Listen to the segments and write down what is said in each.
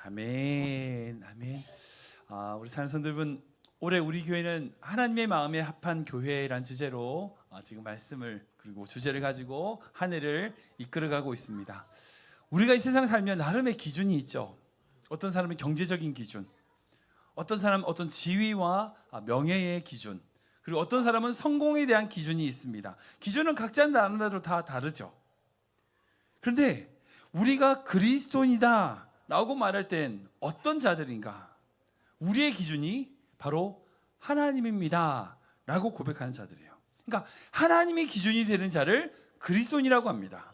아멘, 아멘. 우리 산성들분, 올해 우리 교회는 하나님의 마음에 합한 교회란 주제로 지금 말씀을 그리고 주제를 가지고 한 해를 이끌어가고 있습니다. 우리가 이 세상 살면 나름의 기준이 있죠. 어떤 사람은 경제적인 기준, 어떤 사람은 어떤 지위와 명예의 기준, 그리고 어떤 사람은 성공에 대한 기준이 있습니다. 기준은 각자 나름대로 다 다르죠. 그런데 우리가 그리스도인이다 라고 말할 땐 어떤 자들인가? 우리의 기준이 바로 하나님입니다 라고 고백하는 자들이에요. 그러니까 하나님이 기준이 되는 자를 그리스도인이라고 합니다.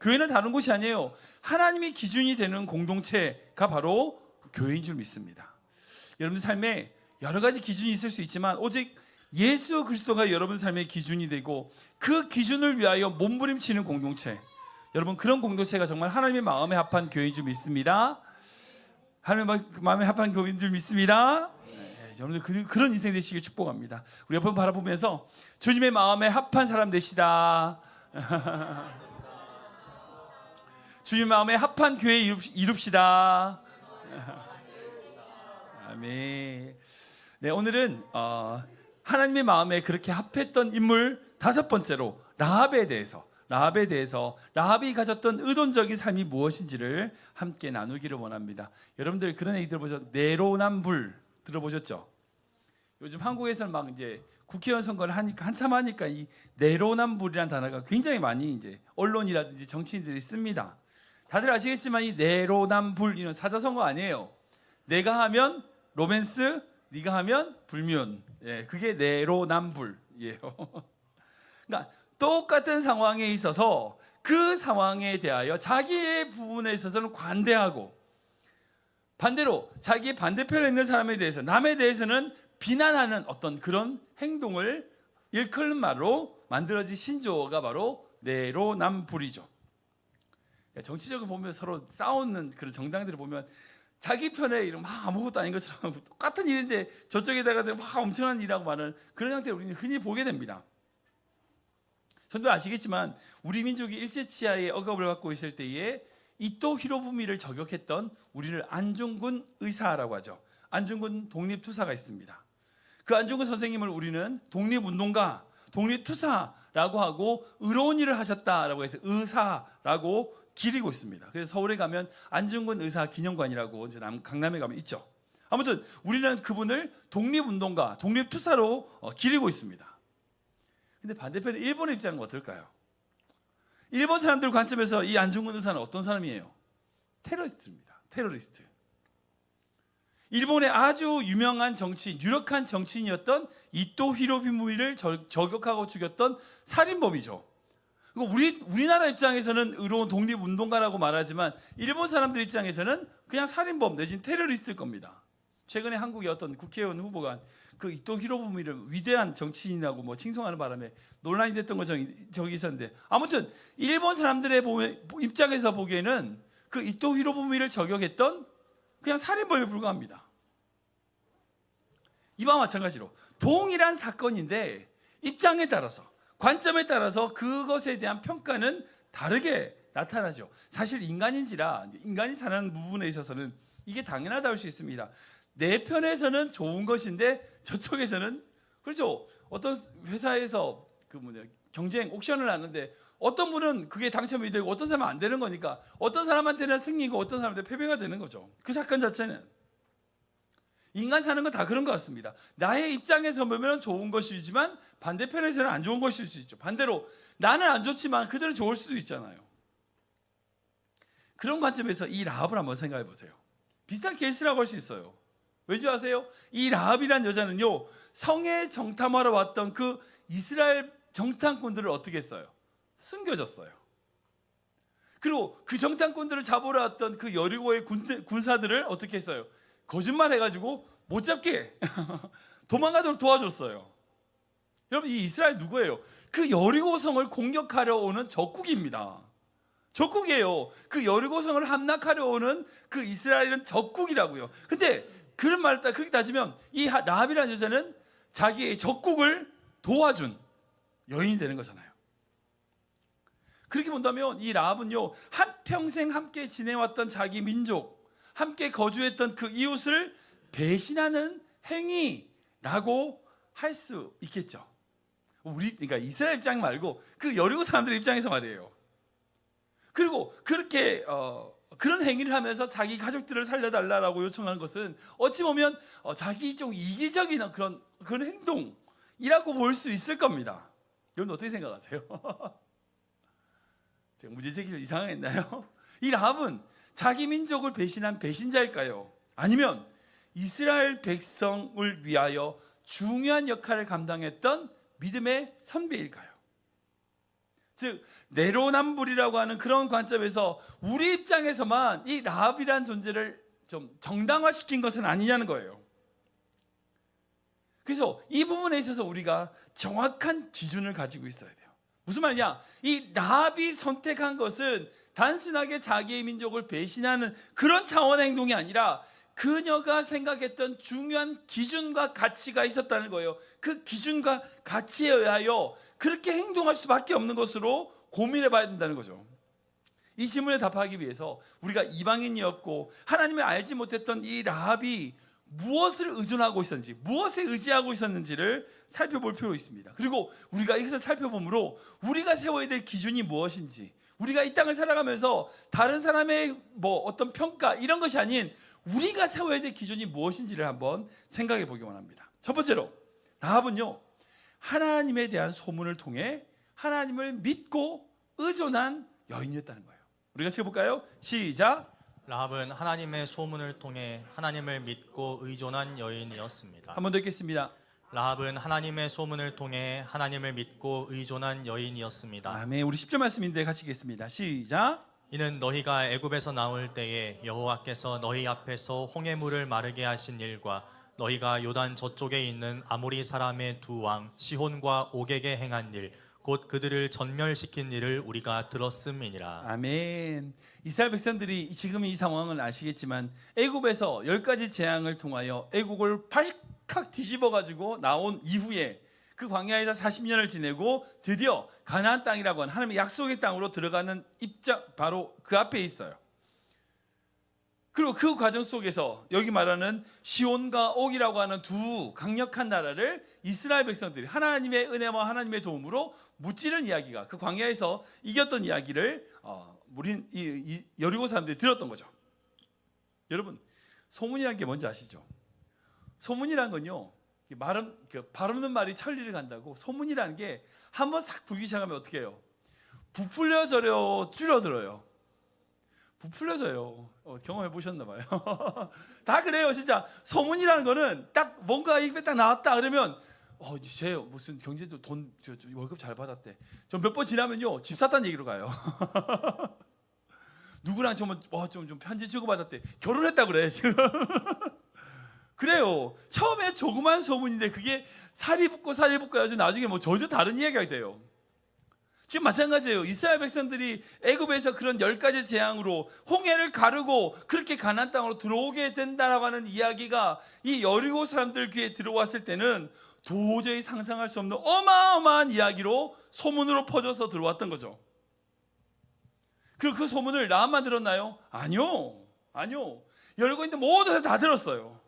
교회는 다른 곳이 아니에요. 하나님이 기준이 되는 공동체가 바로 교회인 줄 믿습니다. 여러분 삶에 여러 가지 기준이 있을 수 있지만 오직 예수 그리스도가 여러분 삶의 기준이 되고 그 기준을 위하여 몸부림치는 공동체, 여러분 그런 공동체가 정말 하나님의 마음에 합한 교회인 줄 믿습니다. 하나님의 마음에 합한 교회인 줄 믿습니다. 네, 여러분들 그런 인생 되시길 축복합니다. 우리 옆을 바라보면서 주님의 마음에 합한 사람 되시다. 주님 마음에 합한 교회 이룹시다. 아멘. 네, 오늘은 하나님의 마음에 그렇게 합했던 인물 다섯 번째로 라합에 대해서 라합이 가졌던 의존적인 삶이 무엇인지를 함께 나누기를 원합니다. 여러분들 그런 얘기 들어보셨죠? 내로남불 들어보셨죠? 요즘 한국에서는 막 이제 국회의원 선거를 하니까 한참 하니까 이 내로남불이라는 단어가 굉장히 많이 이제 언론이라든지 정치인들이 씁니다. 다들 아시겠지만 이 내로남불 이런 사자성어 아니에요. 내가 하면 로맨스, 네가 하면 불륜. 예, 그게 내로남불이에요. 그러니까 똑같은 상황에 있어서 그 상황에 대하여 자기의 부분에 있어서는 관대하고 반대로 자기의 반대편에 있는 사람에 대해서 남에 대해서는 비난하는 어떤 그런 행동을 일컬는 말로 만들어진 신조어가 바로 내로남불이죠. 정치적으로 보면 서로 싸우는 그런 정당들을 보면 자기 편에 막 아무것도 아닌 것처럼 똑같은 일인데 저쪽에다가 막 엄청난 일이라고 말하는 그런 형태를 우리는 흔히 보게 됩니다. 선도 아시겠지만 우리 민족이 일제치하의 억압을 받고 있을 때에 이토 히로부미를 저격했던 우리를 안중근 의사라고 하죠. 안중근 독립투사가 있습니다. 그 안중근 선생님을 우리는 독립운동가, 독립투사라고 하고 의로운 일을 하셨다라고 해서 의사라고 기리고 있습니다. 그래서 서울에 가면 안중근 의사 기념관이라고 강남에 가면 있죠. 아무튼 우리는 그분을 독립운동가, 독립투사로 기리고 있습니다. 근데 반대편에 일본의 입장은 어떨까요? 일본 사람들 관점에서 이 안중근 의사는 어떤 사람이에요? 테러리스트입니다. 테러리스트. 일본의 아주 유명한 정치인, 유력한 정치인이었던 이토 히로부미를 저격하고 죽였던 살인범이죠. 우리나라 입장에서는 의로운 독립운동가라고 말하지만 일본 사람들 입장에서는 그냥 살인범 내지는 테러리스트일 겁니다. 최근에 한국의 어떤 국회의원 후보가 그 이토 히로부미를 위대한 정치인이라고 칭송하는 바람에 논란이 됐던 거 저기 있었는데, 아무튼 일본 사람들의 입장에서 보기에는 그 이토 히로부미를 저격했던 그냥 살인범에 불과합니다. 이와 마찬가지로 동일한 사건인데 입장에 따라서, 관점에 따라서 그것에 대한 평가는 다르게 나타나죠. 사실 인간인지라 인간이 사는 부분에 있어서는 이게 당연하다고 할 수 있습니다. 내 편에서는 좋은 것인데 저쪽에서는, 그렇죠. 어떤 회사에서 경쟁 옥션을 하는데 어떤 분은 그게 당첨이 되고 어떤 사람은 안 되는 거니까 어떤 사람한테는 승리고 어떤 사람한테 패배가 되는 거죠. 그 사건 자체는 인간 사는 건 다 그런 것 같습니다. 나의 입장에서 보면 좋은 것이지만 반대편에서는 안 좋은 것일 수 있죠. 반대로 나는 안 좋지만 그들은 좋을 수도 있잖아요. 그런 관점에서 이 라합을 한번 생각해 보세요. 비슷한 케이스라고 할 수 있어요. 왠지 아세요? 이 라합이란 여자는요, 성에 정탐하러 왔던 그 이스라엘 정탐꾼들을 어떻게 했어요? 숨겨졌어요. 그리고 그 정탐꾼들을 잡으러 왔던 그 여리고의 군사들을 어떻게 했어요? 거짓말 해가지고 못 잡게 도망가도록 도와줬어요. 여러분, 이 이스라엘 누구예요? 그 여리고성을 공격하려 오는 적국입니다. 적국이에요. 그 여리고성을 함락하려 오는 그 이스라엘은 적국이라고요. 근데 그런 말을 그렇게 따지면 이 라합이라는 여자는 자기의 적국을 도와준 여인이 되는 거잖아요. 그렇게 본다면 이 라합은요, 한평생 함께 지내왔던 자기 민족, 함께 거주했던 그 이웃을 배신하는 행위라고 할 수 있겠죠. 그러니까 이스라엘 입장 말고 그 여리고 사람들 입장에서 말이에요. 그리고 그렇게 그런 행위를 하면서 자기 가족들을 살려달라고 요청하는 것은 어찌 보면 자기 좀 이기적인 그런 행동이라고 볼 수 있을 겁니다. 여러분 어떻게 생각하세요? 제가 문제제기를 이상하게 했나요? 이 라합은 자기 민족을 배신한 배신자일까요? 아니면 이스라엘 백성을 위하여 중요한 역할을 감당했던 믿음의 선배일까요? 즉 내로남불이라고 하는 그런 관점에서 우리 입장에서만 이 라합이라는 존재를 좀 정당화시킨 것은 아니냐는 거예요. 그래서 이 부분에 있어서 우리가 정확한 기준을 가지고 있어야 돼요. 무슨 말이냐? 이 라합이 선택한 것은 단순하게 자기의 민족을 배신하는 그런 차원의 행동이 아니라 그녀가 생각했던 중요한 기준과 가치가 있었다는 거예요. 그 기준과 가치에 의하여 그렇게 행동할 수밖에 없는 것으로 고민해 봐야 된다는 거죠. 이 질문에 답하기 위해서 우리가 이방인이었고 하나님을 알지 못했던 이 라합이 무엇을 의존하고 있었는지, 무엇에 의지하고 있었는지를 살펴볼 필요가 있습니다. 그리고 우리가 이것을 살펴보므로 우리가 세워야 될 기준이 무엇인지, 우리가 이 땅을 살아가면서 다른 사람의 어떤 평가 이런 것이 아닌 우리가 세워야 될 기준이 무엇인지를 한번 생각해 보기 원합니다. 첫 번째로 라합은요, 하나님에 대한 소문을 통해 하나님을 믿고 의존한 여인이었다는 거예요. 우리가 같이 해볼까요? 시작. 라합은 하나님의 소문을 통해 하나님을 믿고 의존한 여인이었습니다. 한 번 더 읽겠습니다. 라합은 하나님의 소문을 통해 하나님을 믿고 의존한 여인이었습니다. 아멘. 우리 10절 말씀인데 같이 읽겠습니다. 시작. 이는 너희가 애굽에서 나올 때에 여호와께서 너희 앞에서 홍해물을 마르게 하신 일과 너희가 요단 저쪽에 있는 아모리 사람의 두 왕 시혼과 옥에게 행한 일, 곧 그들을 전멸시킨 일을 우리가 들었음이니라. 아멘. 이스라엘 백성들이 지금 이 상황을 아시겠지만 애굽에서 10가지 재앙을 통하여 애국을 발칵 뒤집어 가지고 나온 이후에 그 광야에서 40년을 지내고 드디어 가나안 땅이라고 하는 하나님의 약속의 땅으로 들어가는 입장, 바로 그 앞에 있어요. 그리고 그 과정 속에서 여기 말하는 시온과 옥이라고 하는 두 강력한 나라를 이스라엘 백성들이 하나님의 은혜와 하나님의 도움으로 무찌른 이야기가, 그 광야에서 이겼던 이야기를 우린 이 여리고 사람들이 들었던 거죠. 여러분, 소문이라는 게 뭔지 아시죠? 소문이라는 건요, 발 없는 말이 천리를 간다고. 소문이라는 게 한번 싹 불기 시작하면 어떻게 해요? 부풀려져요, 줄어들어요? 부풀려져요. 경험해 보셨나 봐요. 다 그래요, 진짜. 소문이라는 거는 딱 뭔가 입에 딱 나왔다 그러면 쟤 무슨 경제도 돈 월급 잘 받았대. 좀 몇 번 지나면요, 집 샀다는 얘기로 가요. 누구랑 좀 편지 주고 받았대. 결혼했다 그래 지금. 그래요. 처음에 조그만 소문인데 그게 살이 붙고 해가지고 나중에 전혀 다른 이야기가 돼요. 지금 마찬가지예요. 이스라엘 백성들이 애굽에서 그런 10가지 재앙으로 홍해를 가르고 그렇게 가나안 땅으로 들어오게 된다라고 하는 이야기가 이 여리고 사람들 귀에 들어왔을 때는 도저히 상상할 수 없는 어마어마한 이야기로 소문으로 퍼져서 들어왔던 거죠. 그리고 그 소문을 라합만 들었나요? 아니요. 여리고 있는 모든 사람 다 들었어요.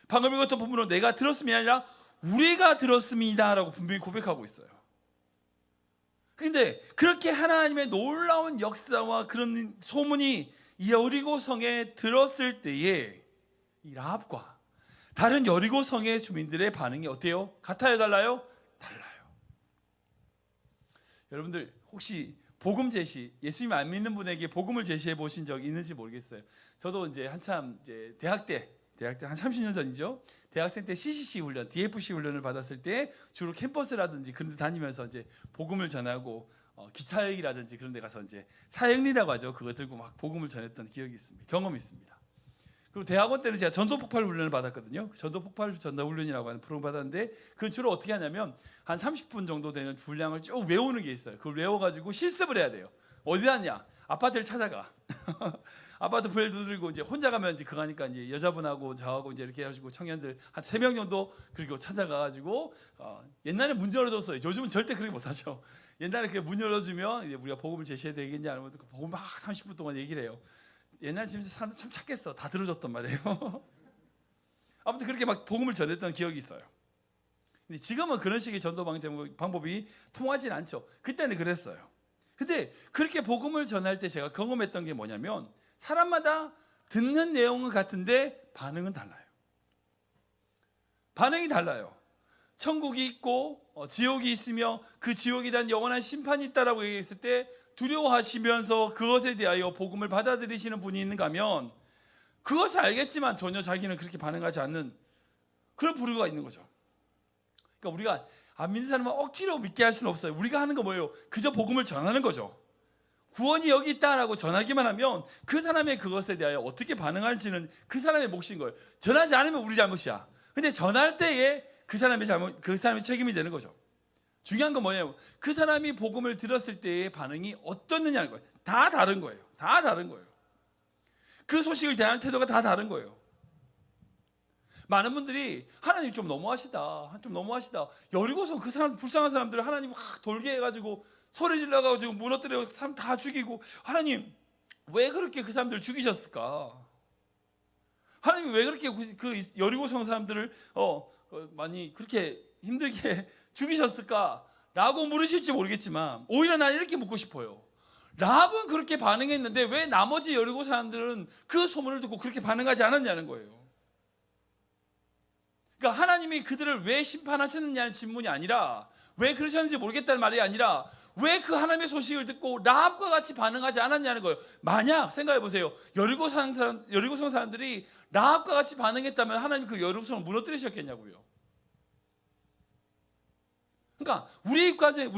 방금 읽었던 본문으로 내가 들었음이 아니라 우리가 들었습니다라고 분명히 고백하고 있어요. 그런데 그렇게 하나님의 놀라운 역사와 그런 소문이 여리고 성에 들었을 때에 이 라합과 다른 여리고 성의 주민들의 반응이 어때요? 같아요, 달라요? 달라요. 여러분들 혹시 복음 제시, 예수님 안 믿는 분에게 복음을 제시해 보신 적 있는지 모르겠어요. 저도 한참 대학 때 한 30년 전이죠. 대학생 때 CCC 훈련, DFC 훈련을 받았을 때 주로 캠퍼스라든지 그런 데 다니면서 복음을 전하고 기차역이라든지 그런 데 가서 사역리라고 하죠. 그거 들고 막 복음을 전했던 기억이 있습니다. 경험이 있습니다. 그리고 대학원 때는 제가 전도폭발 훈련을 받았거든요. 전도폭발 전도훈련이라고 하는 프로그램 받았는데 그 주로 어떻게 하냐면 한 30분 정도 되는 분량을 쭉 외우는 게 있어요. 그걸 외워가지고 실습을 해야 돼요. 어디 갔냐? 아파트를 찾아가. 아파트 벨 두드리고 이제 혼자 가면 이제 그거 하니까 이제 여자분하고 저하고 이제 이렇게 해가지고 청년들 한 3명 정도 그리고 찾아가가지고 옛날에 문 열어줬어요. 요즘은 절대 그렇게 못하죠. 옛날에 그문 열어주면 이제 우리가 복음을 제시해야 되겠냐 하면서 그 복음 막 30분 동안 얘기를 해요. 옛날 진짜 사람들 참 착했어. 다 들어줬단 말이에요. 아무튼 그렇게 막 복음을 전했던 기억이 있어요. 근데 지금은 그런 식의 전도 방법이 통하진 않죠. 그때는 그랬어요. 근데 그렇게 복음을 전할 때 제가 경험했던 게 뭐냐면 사람마다 듣는 내용은 같은데 반응은 달라요. 반응이 달라요. 천국이 있고 지옥이 있으며 그 지옥에 대한 영원한 심판이 있다라고 얘기했을 때 두려워하시면서 그것에 대하여 복음을 받아들이시는 분이 있는가 하면 그것을 알겠지만 전혀 자기는 그렇게 반응하지 않는 그런 부류가 있는 거죠. 그러니까 우리가 안 믿는 사람은 억지로 믿게 할 수는 없어요. 우리가 하는 거 뭐예요? 그저 복음을 전하는 거죠. 구원이 여기 있다라고 전하기만 하면 그 사람의 그것에 대하여 어떻게 반응할지는 그 사람의 몫인 거예요. 전하지 않으면 우리 잘못이야. 근데 전할 때에 그 사람의 잘못, 그 사람의 책임이 되는 거죠. 중요한 건 뭐예요? 그 사람이 복음을 들었을 때의 반응이 어떻느냐는 거예요. 다 다른 거예요. 다 다른 거예요. 그 소식을 대하는 태도가 다 다른 거예요. 많은 분들이 하나님 좀 너무하시다. 좀 너무하시다. 여리고서 그 사람 불쌍한 사람들을 하나님 확 돌게 해가지고 소리 질러가지고 무너뜨려 사람 다 죽이고 하나님 왜 그렇게 그 사람들을 죽이셨을까? 하나님 왜 그렇게 그 여리고성 사람들을 많이 그렇게 힘들게 죽이셨을까라고 물으실지 모르겠지만 오히려 난 이렇게 묻고 싶어요. 라합은 그렇게 반응했는데 왜 나머지 여리고 사람들은 그 소문을 듣고 그렇게 반응하지 않았냐는 거예요. 그러니까 하나님이 그들을 왜 심판하셨느냐는 질문이 아니라 왜 그러셨는지 모르겠다는 말이 아니라 왜 그 하나님의 소식을 듣고 라합과 같이 반응하지 않았냐는 거예요. 만약 생각해 보세요. 여리고성 사람들이 라합과 같이 반응했다면 하나님 그 여리고성을 무너뜨리셨겠냐고요. 그러니까 우리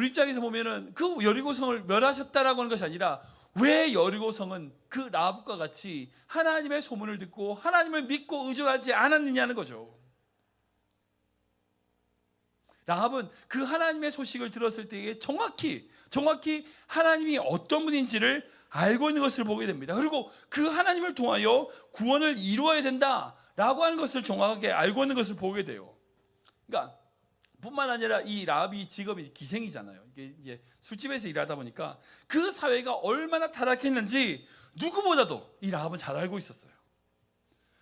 입장에서 보면은 그 여리고성을 멸하셨다라고 하는 것이 아니라 왜 여리고성은 그 라합과 같이 하나님의 소문을 듣고 하나님을 믿고 의존하지 않았느냐는 거죠. 라합은 그 하나님의 소식을 들었을 때에 정확히 하나님이 어떤 분인지를 알고 있는 것을 보게 됩니다. 그리고 그 하나님을 통하여 구원을 이루어야 된다라고 하는 것을 정확하게 알고 있는 것을 보게 돼요. 그러니까 뿐만 아니라 이 라합이 직업이 기생이잖아요. 이게 이제 술집에서 일하다 보니까 그 사회가 얼마나 타락했는지 누구보다도 이 라합은 잘 알고 있었어요.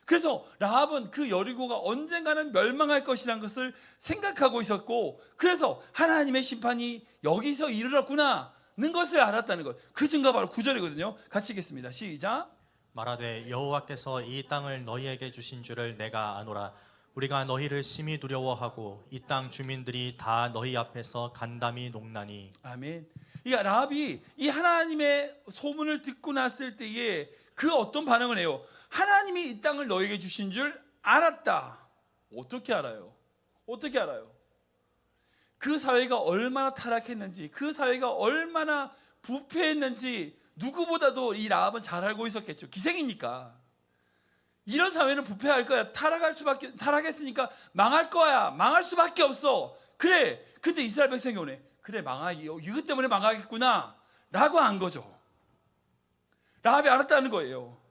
그래서 라합은 그 여리고가 언젠가는 멸망할 것이라는 것을 생각하고 있었고 그래서 하나님의 심판이 여기서 이르렀구나는 것을 알았다는 것. 그 증거가 바로 9절이거든요. 같이 읽겠습니다. 시작. 말하되 여호와께서 이 땅을 너희에게 주신 줄을 내가 아노라. 우리가 너희를 심히 두려워하고 이 땅 주민들이 다 너희 앞에서 간담이 녹나니. 아멘. 그러니까 라합이 이 하나님의 소문을 듣고 났을 때에 그 어떤 반응을 해요? 하나님이 이 땅을 너에게 주신 줄 알았다. 어떻게 알아요? 어떻게 알아요? 그 사회가 얼마나 타락했는지, 그 사회가 얼마나 부패했는지 누구보다도 이 라합은 잘 알고 있었겠죠. 기생이니까. 이런 사회는 부패할 거야. 타락했으니까 망할 거야. 망할 수밖에 없어. 그래. 근데 이스라엘 백성이 오네. 그래, 이것 때문에 망하겠구나. 라고 한 거죠. 라합이 알았다는 거예요.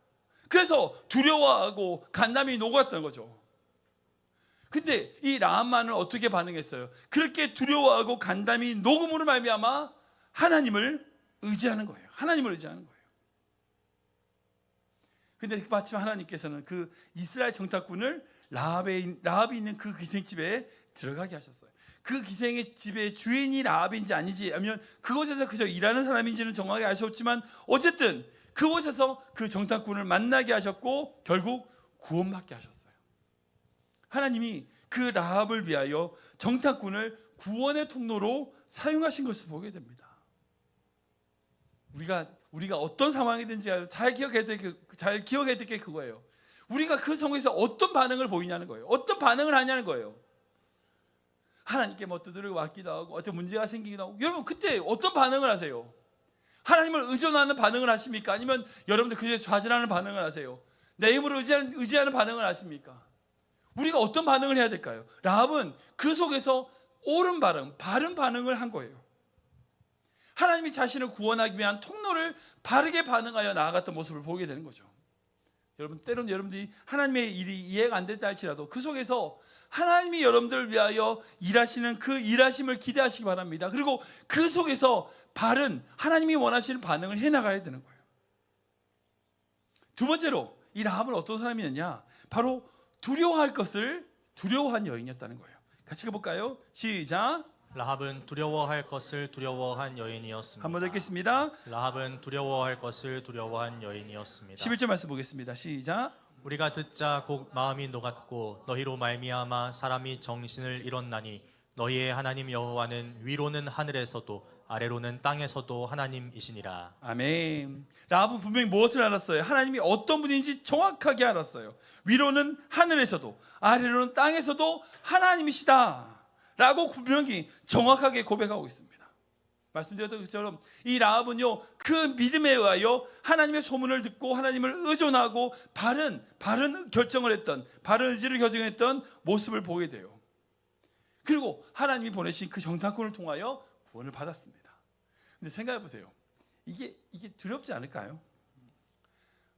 그래서 두려워하고 간담이 녹았던 거죠. 근데 이 라합만은 어떻게 반응했어요? 그렇게 두려워하고 간담이 녹음으로 말미암아 하나님을 의지하는 거예요. 하나님을 의지하는 거예요. 근데 마침 하나님께서는 그 이스라엘 정탐꾼을 라합이 있는 그 기생집에 들어가게 하셨어요. 그 기생의 집의 주인이 라합인지 아니지 아니면 그곳에서 그저 일하는 사람인지는 정확하게 알 수 없지만 어쨌든 그곳에서 그 정탐꾼을 만나게 하셨고 결국 구원받게 하셨어요. 하나님이 그 라합을 위하여 정탐꾼을 구원의 통로로 사용하신 것을 보게 됩니다. 우리가 어떤 상황이든지 잘 기억해야 될 게 그거예요. 우리가 그 상황에서 어떤 반응을 보이냐는 거예요. 어떤 반응을 하냐는 거예요. 하나님께 뭐 두드리고 왔기도 하고 어떤 문제가 생기기도 하고 여러분 그때 어떤 반응을 하세요? 하나님을 의존하는 반응을 하십니까? 아니면 여러분들 그저 좌절하는 반응을 하세요? 내 힘으로 의지하는 반응을 아십니까? 우리가 어떤 반응을 해야 될까요? 라합은 그 속에서 옳은 반응, 바른 반응을 한 거예요. 하나님이 자신을 구원하기 위한 통로를 바르게 반응하여 나아갔던 모습을 보게 되는 거죠. 여러분, 때로는 여러분들이 하나님의 일이 이해가 안 됐다 할지라도 그 속에서 하나님이 여러분들을 위하여 일하시는 그 일하심을 기대하시기 바랍니다. 그리고 그 속에서 바른 하나님이 원하시는 반응을 해나가야 되는 거예요. 두 번째로 이 라합은 어떤 사람이었냐? 바로 두려워할 것을 두려워한 여인이었다는 거예요. 같이 가볼까요? 시작. 라합은 두려워할 것을 두려워한 여인이었습니다. 한번 읽겠습니다. 라합은 두려워할 것을 두려워한 여인이었습니다. 11절 말씀 보겠습니다. 시작. 우리가 듣자 곧 마음이 녹았고 너희로 말미암아 사람이 정신을 잃었나니 너희의 하나님 여호와는 위로는 하늘에서도 아래로는 땅에서도 하나님이시니라. 아멘. 라합은 분명히 무엇을 알았어요? 하나님이 어떤 분인지 정확하게 알았어요. 위로는 하늘에서도 아래로는 땅에서도 하나님이시다 라고 분명히 정확하게 고백하고 있습니다. 말씀드렸던 것처럼 이 라합은요, 그 믿음에 의하여 하나님의 소문을 듣고 하나님을 의존하고 바른 결정을 했던, 바른 의지를 결정했던 모습을 보게 돼요. 그리고 하나님이 보내신 그 정탐꾼을 통하여 구원을 받았습니다. 근데 생각해 보세요. 이게 두렵지 않을까요?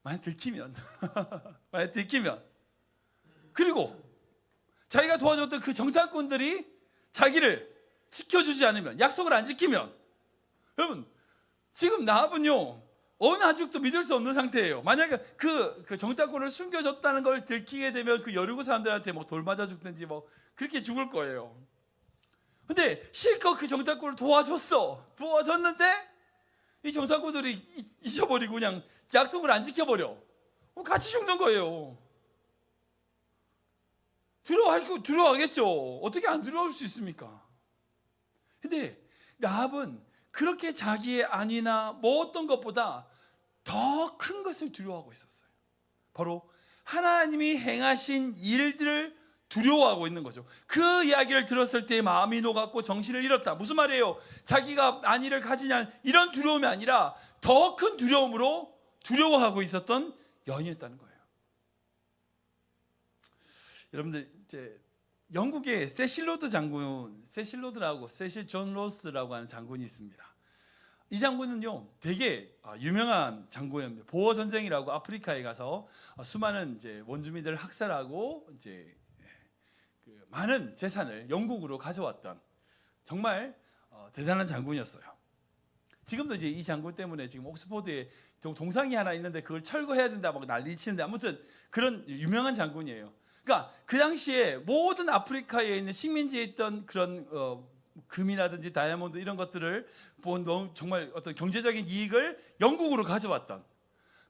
만약 들키면 그리고 자기가 도와줬던 그 정탐꾼들이 자기를 지켜주지 않으면, 약속을 안 지키면, 여러분 지금 라합은요 어느 한쪽도 믿을 수 없는 상태예요. 만약에 그 정탐꾼을 숨겨줬다는 걸 들키게 되면 그 여리고 사람들한테 뭐 돌 맞아 죽든지 뭐 그렇게 죽을 거예요. 근데 실컷 그 정탐꾼을 도와줬는데 이 정탐꾼들이 잊어버리고 그냥 약속을 안 지켜버려. 그럼 같이 죽는 거예요. 두려워하겠죠. 어떻게 안 두려울 수 있습니까? 근데 라합은 그렇게 자기의 안위나 뭐 어떤 것보다 더 큰 것을 두려워하고 있었어요. 바로 하나님이 행하신 일들을 두려워하고 있는 거죠. 그 이야기를 들었을 때 마음이 녹았고 정신을 잃었다. 무슨 말이에요? 자기가 안위를 가지냐 이런 두려움이 아니라 더 큰 두려움으로 두려워하고 있었던 여인이었다는 거예요. 여러분들 이제 영국의 세실 존 로스라고 하는 장군이 있습니다. 이 장군은요 되게 유명한 장군입니다. 보어 전쟁이라고 아프리카에 가서 수많은 이제 원주민들을 학살하고 이제 그 많은 재산을 영국으로 가져왔던 정말 대단한 장군이었어요. 지금도 이제 이 장군 때문에 지금 옥스퍼드에 동상이 하나 있는데 그걸 철거해야 된다 막 난리치는데 아무튼 그런 유명한 장군이에요. 그러니까 그 당시에 모든 아프리카에 있는 식민지에 있던 그런 금이라든지 다이아몬드 이런 것들을 본 정말 어떤 경제적인 이익을 영국으로 가져왔던,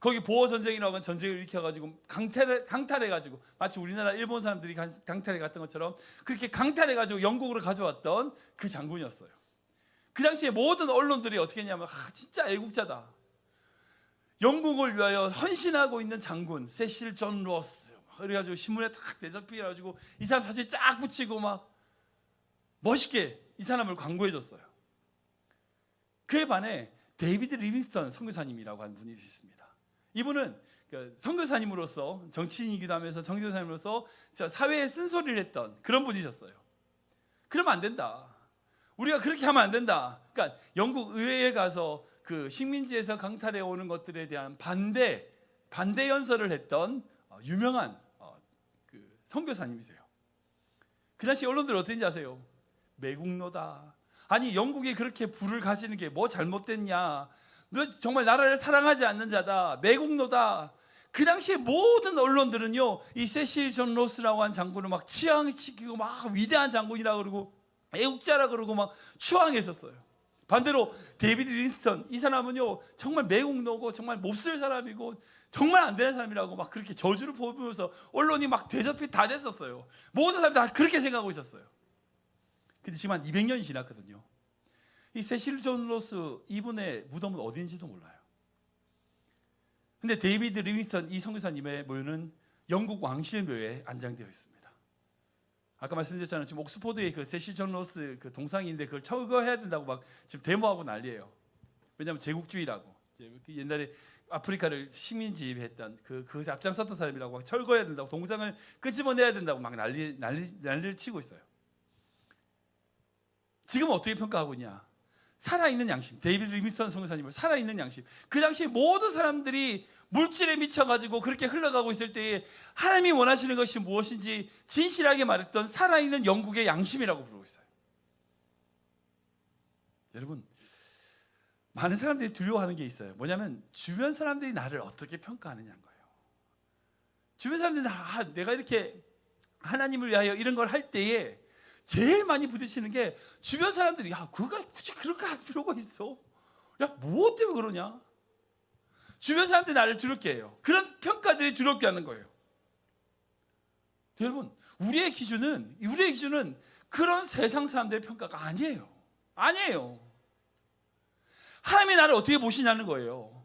거기 보어 전쟁이라고 하는 전쟁을 일으켜가지고 강탈해가지고 마치 우리나라 일본 사람들이 강탈해 갔던 것처럼 그렇게 강탈해가지고 영국으로 가져왔던 그 장군이었어요. 그 당시에 모든 언론들이 어떻게 했냐면 진짜 애국자다, 영국을 위하여 헌신하고 있는 장군 세실 존 로스, 그래가지고 신문에 딱 대접해가지고 이 사람 사진 쫙 붙이고 막 멋있게 이 사람을 광고해줬어요. 그에 반해 데이비드 리빙스턴 선교사님이라고 하는 분이 있습니다. 이분은 선교사님으로서 정치인이기도 하면서 정교사님으로서 사회에 쓴소리를 했던 그런 분이셨어요. 그러면 안 된다, 우리가 그렇게 하면 안 된다. 그러니까 영국 의회에 가서 그 식민지에서 강탈해 오는 것들에 대한 반대 연설을 했던 유명한 그 선교사님이세요. 그 당시 언론들 어땠는지 아세요? 매국노다. 아니 영국이 그렇게 부를 가지는 게 뭐 잘못됐냐? 너 정말 나라를 사랑하지 않는 자다. 매국노다. 그 당시에 모든 언론들은요 이 세실 존 로스라고 한 장군을 막 치앙시키고 막 위대한 장군이라 그러고 애국자라 그러고 막 추앙했었어요. 반대로 데이비드 린스턴 이 사람은요 정말 매국노고 정말 몹쓸 사람이고 정말 안 되는 사람이라고 막 그렇게 저주를 보면서 언론이 막 대접이 다 됐었어요. 모든 사람들이 다 그렇게 생각하고 있었어요. 근데 지금 한 200년이 지났거든요. 이 세실 존 로스 이분의 무덤은 어디인지도 몰라요. 근데 데이비드 리빙스턴 이 선교사님의 묘는 영국 왕실묘에 안장되어 있습니다. 아까 말씀드렸잖아요. 지금 옥스퍼드에 그 세실 존 로스 그 동상이 있는데 그걸 철거해야 된다고 막 지금 데모하고 난리예요. 왜냐하면 제국주의라고. 옛날에 아프리카를 식민지배했던 그 앞장섰던 사람이라고 철거해야 된다고 동상을 끄집어내야 된다고 막 난리를 치고 있어요. 지금 어떻게 평가하고 있냐? 살아있는 양심, 데이비드 리빙스턴 선교사님을 살아있는 양심. 그 당시 모든 사람들이 물질에 미쳐가지고 그렇게 흘러가고 있을 때에 하나님이 원하시는 것이 무엇인지 진실하게 말했던 살아있는 영국의 양심이라고 부르고 있어요. 여러분, 많은 사람들이 두려워하는 게 있어요. 뭐냐면 주변 사람들이 나를 어떻게 평가하느냐는 거예요. 주변 사람들이 내가 이렇게 하나님을 위하여 이런 걸 할 때에 제일 많이 부딪히는 게 주변 사람들이 그가 굳이 그렇게 할 필요가 있어? 뭐 때문에 그러냐? 주변 사람들이 나를 두렵게 해요. 그런 평가들이 두렵게 하는 거예요. 여러분, 우리의 기준은 그런 세상 사람들의 평가가 아니에요. 하나님이 나를 어떻게 보시냐는 거예요.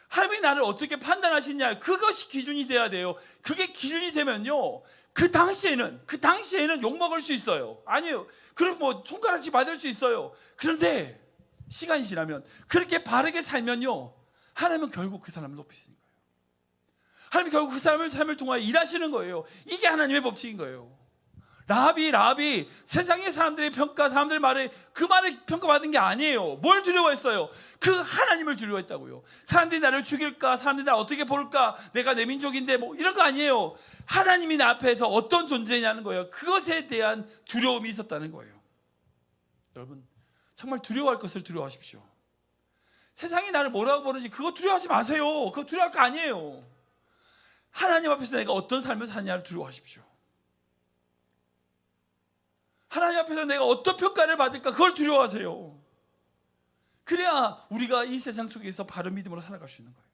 하나님이 나를 어떻게 판단하시냐, 그것이 기준이 돼야 돼요. 그게 기준이 되면요, 그 당시에는 욕먹을 수 있어요. 아니에요. 그럼 뭐 손가락질 받을 수 있어요. 그런데 시간이 지나면 그렇게 바르게 살면요, 하나님은 결국 그 사람을 높이시는 거예요. 하나님이 결국 그 사람을 삶을 통하여 일하시는 거예요. 이게 하나님의 법칙인 거예요. 라합이 세상의 사람들의 평가, 사람들의 말에 그 말에 평가받은 게 아니에요. 뭘 두려워했어요? 그 하나님을 두려워했다고요. 사람들이 나를 죽일까? 사람들이 나를 어떻게 볼까? 내가 내 민족인데 뭐 이런 거 아니에요. 하나님이 내 앞에서 어떤 존재냐는 거예요. 그것에 대한 두려움이 있었다는 거예요. 여러분, 정말 두려워할 것을 두려워하십시오. 세상이 나를 뭐라고 보는지 그거 두려워하지 마세요. 그거 두려워할 거 아니에요. 하나님 앞에서 내가 어떤 삶을 사느냐를 두려워하십시오. 하나님 앞에서 내가 어떤 평가를 받을까, 그걸 두려워하세요. 그래야 우리가 이 세상 속에서 바른 믿음으로 살아갈 수 있는 거예요.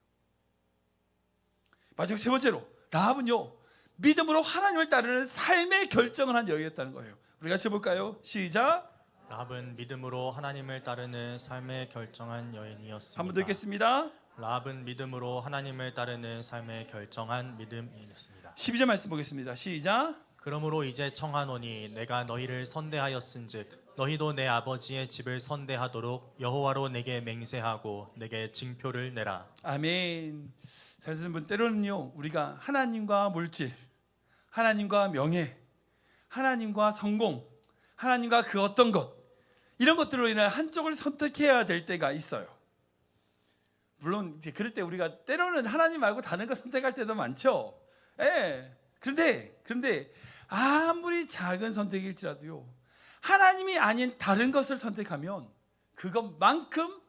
마지막 세 번째로, 라합은요, 믿음으로 하나님을 따르는 삶의 결정을 한 여인이었다는 거예요. 우리 같이 해볼까요? 시작. 라합은 믿음으로 하나님을 따르는 삶에 결정한 여인이었습니다. 한 번 더 읽겠습니다. 라합은 믿음으로 하나님을 따르는 삶에 결정한 믿음이었습니다. 12절 말씀 보겠습니다. 시작. 그러므로 이제 청하노니 내가 너희를 선대하였은즉 너희도 내 아버지의 집을 선대하도록 여호와로 내게 맹세하고 내게 징표를 내라. 아멘. 잘 듣는 분, 때로는요, 우리가 하나님과 물질, 하나님과 명예, 하나님과 성공, 하나님과 그 어떤 것, 이런 것들로 인해 한쪽을 선택해야 될 때가 있어요. 물론 이제 그럴 때 우리가 때로는 하나님 말고 다른 거 선택할 때도 많죠. 예. 그런데 아무리 작은 선택일지라도요, 하나님이 아닌 다른 것을 선택하면 그것만큼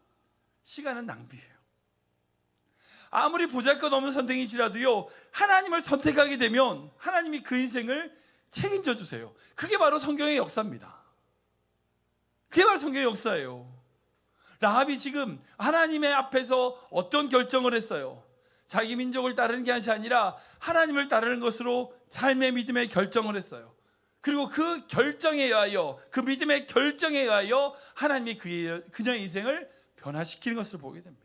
시간은 낭비예요. 아무리 보잘것없는 선택일지라도요, 하나님을 선택하게 되면 하나님이 그 인생을 책임져 주세요. 그게 바로 성경의 역사입니다. 그게 바로 성경의 역사예요. 라합이 지금 하나님의 앞에서 어떤 결정을 했어요? 자기 민족을 따르는 게 아니라 하나님을 따르는 것으로 삶의 믿음의 결정을 했어요. 그리고 그 결정에 의하여, 그 믿음의 결정에 의하여 하나님이 그녀의 인생을 변화시키는 것을 보게 됩니다.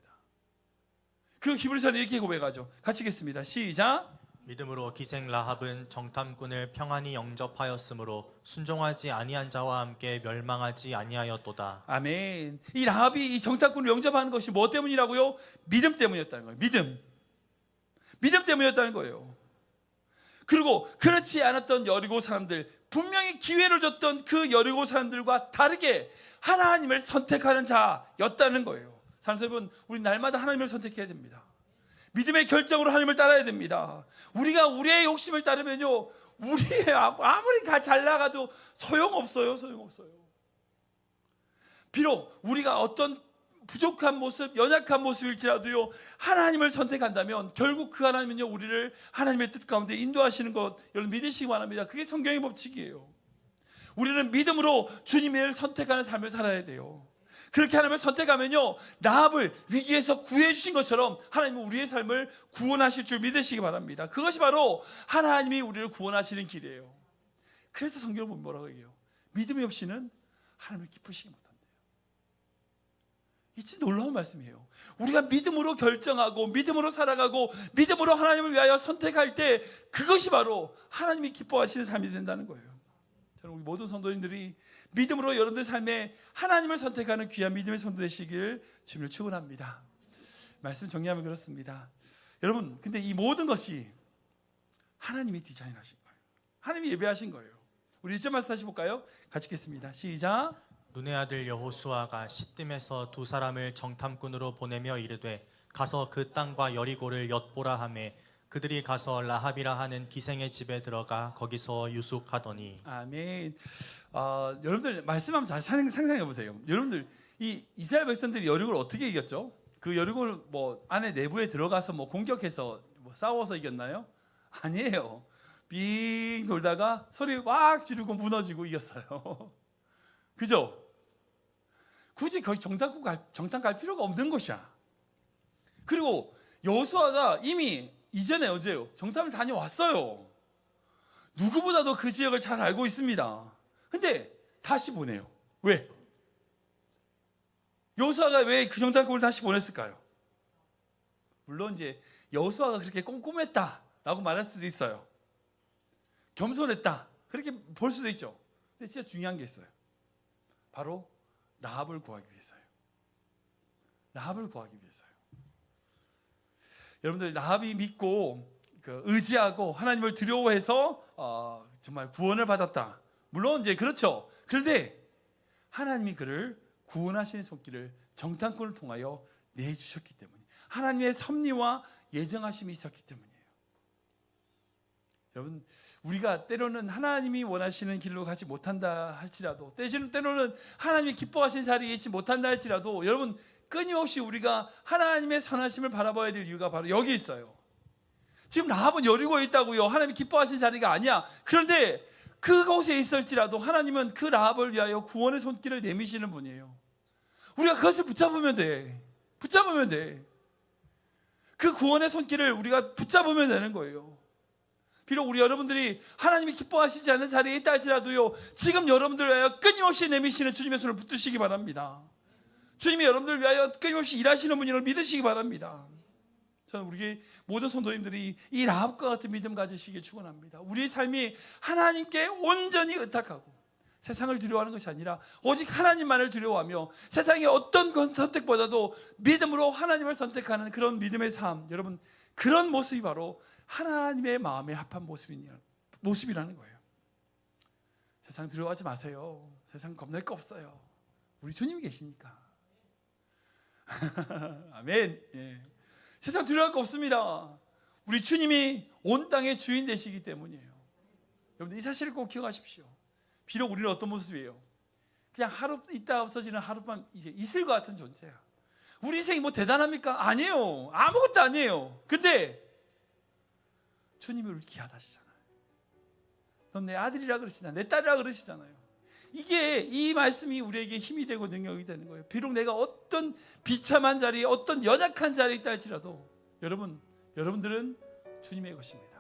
그리고 히브리서는 이렇게 고백하죠. 같이 읽겠습니다. 시작. 믿음으로 기생 라합은 정탐꾼을 평안히 영접하였으므로 순종하지 아니한 자와 함께 멸망하지 아니하였도다. 아멘. 이 라합이 이 정탐꾼을 영접하는 것이 뭐 때문이라고요? 믿음 때문이었다는 거예요. 믿음 때문이었다는 거예요. 그리고 그렇지 않았던 여리고 사람들, 분명히 기회를 줬던 그 여리고 사람들과 다르게 하나님을 선택하는 자였다는 거예요. 사랑하는 여러분, 우리 날마다 하나님을 선택해야 됩니다. 믿음의 결정으로 하나님을 따라야 됩니다. 우리가 우리의 욕심을 따르면요, 우리의 아무리 잘 나가도 소용없어요. 비록 우리가 어떤 부족한 모습, 연약한 모습일지라도요, 하나님을 선택한다면 결국 그 하나님은요, 우리를 하나님의 뜻 가운데 인도하시는 것, 여러분 믿으시기 바랍니다. 그게 성경의 법칙이에요. 우리는 믿음으로 주님을 선택하는 삶을 살아야 돼요. 그렇게 하나님을 선택하면요, 라합을 위기에서 구해 주신 것처럼 하나님은 우리의 삶을 구원하실 줄 믿으시기 바랍니다. 그것이 바로 하나님이 우리를 구원하시는 길이에요. 그래서 성경을 보면 뭐라고 얘기해요? 믿음이 없이는 하나님을 기쁘시게 못한대요. 이 진짜 놀라운 말씀이에요. 우리가 믿음으로 결정하고 믿음으로 살아가고 믿음으로 하나님을 위하여 선택할 때 그것이 바로 하나님이 기뻐하시는 삶이 된다는 거예요. 저는 우리 모든 성도님들이 믿음으로 여러분들 삶에 하나님을 선택하는 귀한 믿음의 성도 되시길 주님을 축원합니다. 말씀 정리하면 그렇습니다. 여러분, 근데 이 모든 것이 하나님이 디자인하신 거예요. 하나님이 예배하신 거예요. 우리 1절 말씀 다시 볼까요? 같이 읽겠습니다. 시작. 눈의 아들 여호수아가 시딤에서 두 사람을 정탐꾼으로 보내며 이르되 가서 그 땅과 여리고를 엿보라 하매 그들이 가서 라합이라 하는 기생의 집에 들어가 거기서 유숙하더니. 아멘. 여러분들 말씀하면 잘 상상해 보세요. 여러분들 이 이스라엘 백성들이 여리고를 어떻게 이겼죠? 그 여리고를 뭐 안에 내부에 들어가서 뭐 공격해서 뭐 싸워서 이겼나요? 아니에요. 빙 돌다가 소리 막 지르고 무너지고 이겼어요. 그죠? 굳이 거기 정탐 갈 필요가 없는 곳이야. 그리고 여호수아가 이미 이전에 언제요? 정탐을 다녀왔어요. 누구보다도 그 지역을 잘 알고 있습니다. 근데 다시 보내요. 왜? 여호수아가 왜 그 정탐꾼을 다시 보냈을까요? 물론 이제 여호수아가 그렇게 꼼꼼했다라고 말할 수도 있어요. 겸손했다 그렇게 볼 수도 있죠. 근데 진짜 중요한 게 있어요. 바로 라합을 구하기 위해서요. 라합을 구하기 위해서요. 여러분들 라합이 믿고 의지하고 하나님을 두려워해서 정말 구원을 받았다. 물론 이제 그렇죠. 그런데 하나님이 그를 구원하시는 손길을 정탐꾼을 통하여 내주셨기 때문에 하나님의 섭리와 예정하심이 있었기 때문이에요. 여러분 우리가 때로는 하나님이 원하시는 길로 가지 못한다 할지라도 때로는 하나님이 기뻐하시는 자리에 있지 못한다 할지라도 여러분 끊임없이 우리가 하나님의 선하심을 바라봐야 될 이유가 바로 여기 있어요. 지금 라합은 여리고에 있다고요. 하나님이 기뻐하시는 자리가 아니야. 그런데 그곳에 있을지라도 하나님은 그 라합을 위하여 구원의 손길을 내미시는 분이에요. 우리가 그것을 붙잡으면 돼. 붙잡으면 돼. 그 구원의 손길을 우리가 붙잡으면 되는 거예요. 비록 우리 여러분들이 하나님이 기뻐하시지 않는 자리에 있다 할지라도요, 지금 여러분들을 위하여 끊임없이 내미시는 주님의 손을 붙드시기 바랍니다. 주님이 여러분들을 위하여 끊임없이 일하시는 분임을 믿으시기 바랍니다. 저는 우리 모든 성도님들이 이 라합과 같은 믿음 가지시길 축원합니다. 우리의 삶이 하나님께 온전히 의탁하고 세상을 두려워하는 것이 아니라 오직 하나님만을 두려워하며 세상의 어떤 선택보다도 믿음으로 하나님을 선택하는 그런 믿음의 삶, 여러분 그런 모습이 바로 하나님의 마음에 합한 모습이라는 거예요. 세상 두려워하지 마세요. 세상 겁낼 거 없어요. 우리 주님이 계시니까. 아멘. 예. 세상 두려워할 거 없습니다. 우리 주님이 온 땅의 주인 되시기 때문이에요. 여러분들 이 사실을 꼭 기억하십시오. 비록 우리는 어떤 모습이에요? 그냥 하루 있다 없어지는 하룻밤 이제 이슬 같은 존재야. 우리 인생이 뭐 대단합니까? 아니에요. 아무것도 아니에요. 근데 주님이 우리 귀하다 하시잖아요. 넌 내 아들이라 그러시잖아요. 내 딸이라 그러시잖아요. 이 말씀이 우리에게 힘이 되고 능력이 되는 거예요. 비록 내가 어떤 비참한 자리에 어떤 연약한 자리에 있다 할지라도 여러분들은 주님의 것입니다.